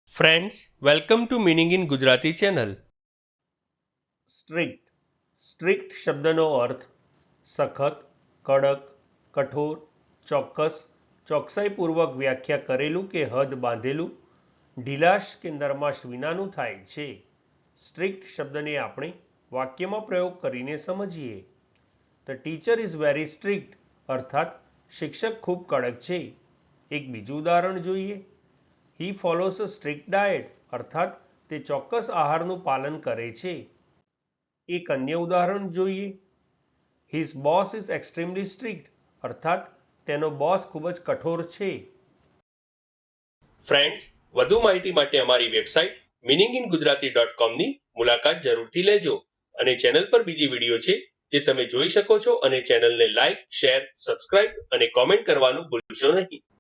Friends, welcome to meaning in Gujarati channel. Strict શબ્દનો અર્થ સખત, કડક, કઠોર, ચોક્કસ, ચોકસાઈપૂર્વક વ્યાખ્યા કરેલું કે હદ બાંધેલું, ઢીલાશ કે નરમાશ વિનાનું થાય છે. સ્ટ્રિક્ટ શબ્દને આપણે વાક્યમાં પ્રયોગ કરીને સમજીએ. The teacher is very strict, અર્થાત શિક્ષક ખૂબ કડક છે. એક બીજું ઉદાહરણ જોઈએ. હી ફોલોસ અ સ્ટ્રિક્ટ ડાયટ, અર્થાત તે ચોક્કસ આહારનું પાલન કરે છે. એક અન્ય ઉદાહરણ જોઈએ. His boss is extremely strict, અર્થાત તેનો બોસ ખૂબ જ કઠોર છે. ફ્રેન્ડ્સ, વધુ માહિતી માટે અમારી વેબસાઇટ meaninginggujarati.com ની મુલાકાત જરૂરથી લેજો. અને ચેનલ પર બીજી વિડીયો છે જે તમે જોઈ શકો છો, અને ચેનલને લાઇક, શેર, સબસ્ક્રાઇબ અને કોમેન્ટ કરવાનું ભૂલશો નહીં.